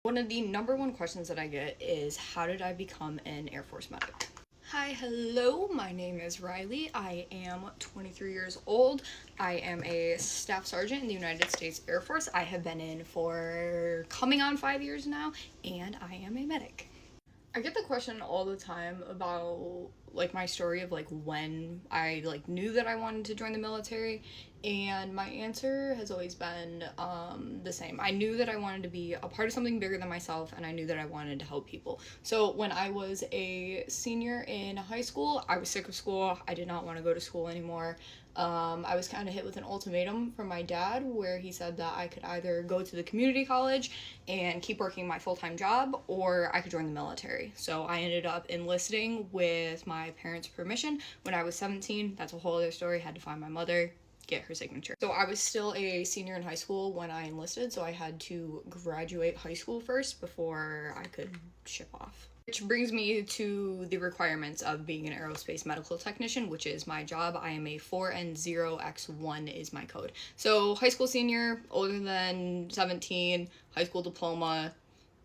One of the number one questions that I get is, how did I become an Air Force medic? Hi, hello, my name is Riley. I am 23 years old. I am a staff sergeant in the United States Air Force. I have been in for coming on 5 years now, and I am a medic. I get the question all the time about like my story of like when I like knew that I wanted to join the military, and my answer has always been the same. I knew that I wanted to be a part of something bigger than myself, and I knew that I wanted to help people. So when I was a senior in high school, I was sick of school. I did not want to go to school anymore. I was kind of hit with an ultimatum from my dad where he said that I could either go to the community college and keep working my full-time job, or I could join the military. So I ended up enlisting with my parents' permission when I was 17. That's a whole other story. Had to find my mother, get her signature. So I was still a senior in high school when I enlisted, so I had to graduate high school first before I could ship off. Which brings me to the requirements of being an aerospace medical technician, which is my job. I am a 4N0X1 is my code. So high school senior, older than 17, high school diploma,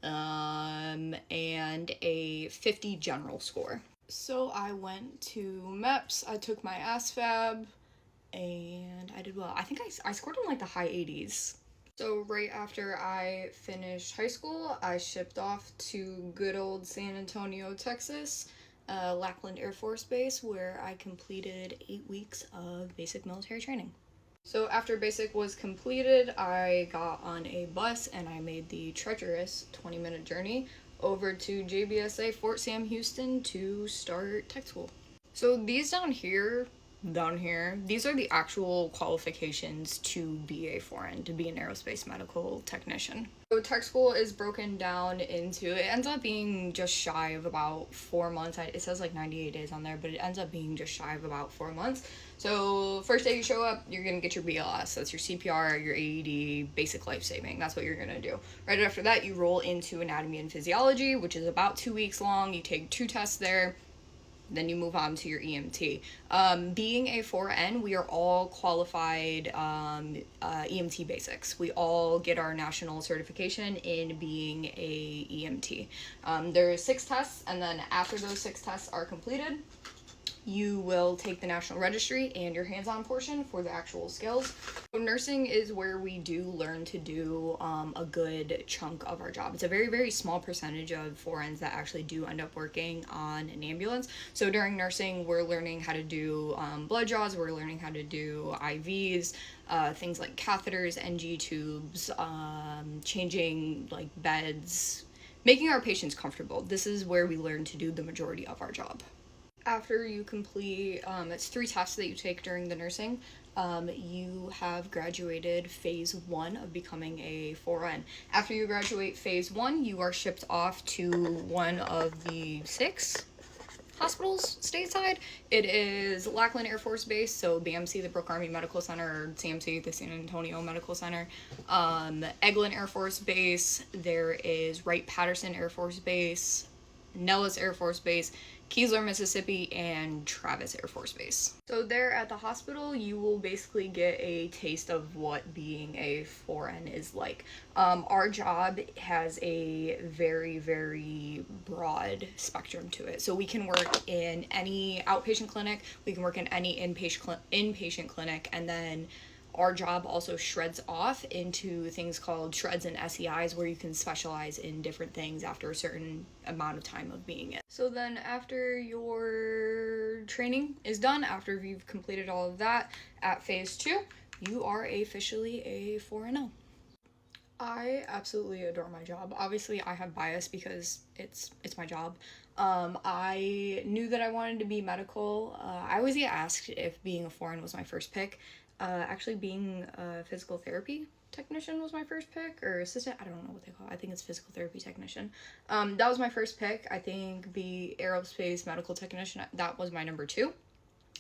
and a 50 general score. So I went to MEPS, I took my ASVAB, and I did well. I think I scored in like the high 80s. So right after I finished high school, I shipped off to good old San Antonio, Texas, Lackland Air Force Base, where I completed 8 weeks of basic military training. So after basic was completed, I got on a bus and I made the treacherous 20-minute journey over to JBSA Fort Sam Houston to start tech school. So these down here, these are the actual qualifications to be a 4N, to be an aerospace medical technician. So tech school is broken down into, it ends up being just shy of about 4 months. It says like 98 days on there, but it ends up being just shy of about 4 months. So first day you show up, you're gonna get your BLS. That's your CPR, your AED, basic life saving. That's what you're gonna do. Right after that, you roll into anatomy and physiology, which is about 2 weeks long. You take 2 tests there. Then you move on to your EMT. Being a 4N, we are all qualified EMT basics. We all get our national certification in being a EMT. There are 6 tests, and then after those 6 tests are completed, you will take the national registry and your hands-on portion for the actual skills. So nursing is where we do learn to do a good chunk of our job. It's a very, very small percentage of 4Ns that actually do end up working on an ambulance. So during nursing, we're learning how to do blood draws, we're learning how to do IVs, things like catheters, NG tubes, changing like beds, making our patients comfortable. This is where we learn to do the majority of our job. After you complete, it's 3 tests that you take during the nursing, you have graduated phase 1 of becoming a 4N. After you graduate phase 1, you are shipped off to one of the 6 hospitals stateside. It is Lackland Air Force Base, so BMC, the Brooke Army Medical Center, or CMC, the San Antonio Medical Center. Eglin Air Force Base, there is Wright-Patterson Air Force Base, Nellis Air Force Base, Keesler, Mississippi, and Travis Air Force Base. So there at the hospital, you will basically get a taste of what being a 4N is like. Our job has a very, very broad spectrum to it. So we can work in any outpatient clinic, we can work in any inpatient clinic, and then our job also shreds off into things called shreds and SEIs, where you can specialize in different things after a certain amount of time of being in. So then after your training is done, after you've completed all of that, at phase 2, you are officially a 4N. I absolutely adore my job. Obviously, I have bias because it's my job. I knew that I wanted to be medical. I always get asked if being a 4N was my first pick. Actually, being a physical therapy technician was my first pick, or assistant, I don't know what they call it. I think it's physical therapy technician. That was my first pick. I think the aerospace medical technician, that was my number 2.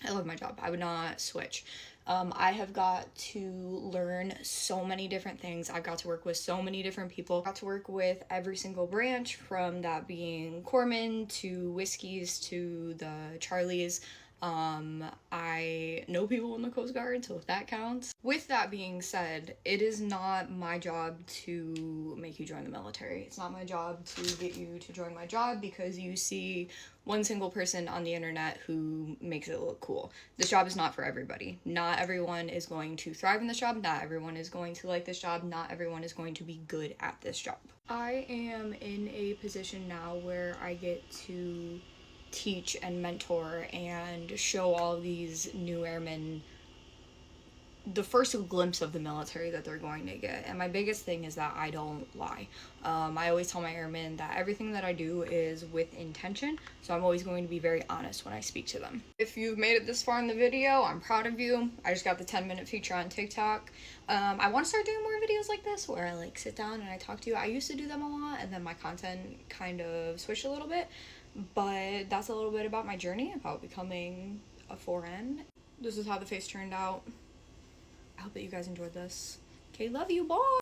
I love my job. I would not switch. I have got to learn so many different things. I've got to work with so many different people. I got to work with every single branch, from that being corpsmen to whiskeys to the Charlies. I know people in the Coast Guard, so if that counts. With that being said, it is not my job to make you join the military. It's not my job to get you to join my job because you see one single person on the internet who makes it look cool. This job is not for everybody. Not everyone is going to thrive in this job. Not everyone is going to like this job. Not everyone is going to be good at this job. I am in a position now where I get to teach and mentor and show all these new airmen the first glimpse of the military that they're going to get. And my biggest thing is that I don't lie. I always tell my airmen that everything that I do is with intention, so I'm always going to be very honest when I speak to them. If you've made it this far in the video, I'm proud of you. I just got the 10-minute feature on TikTok. I want to start doing more videos like this where I like sit down and I talk to you. I used to do them a lot and then my content kind of switched a little bit, but that's a little bit about my journey, about becoming a 4N. This is how the face turned out. I hope that you guys enjoyed this. Okay, love you, bye!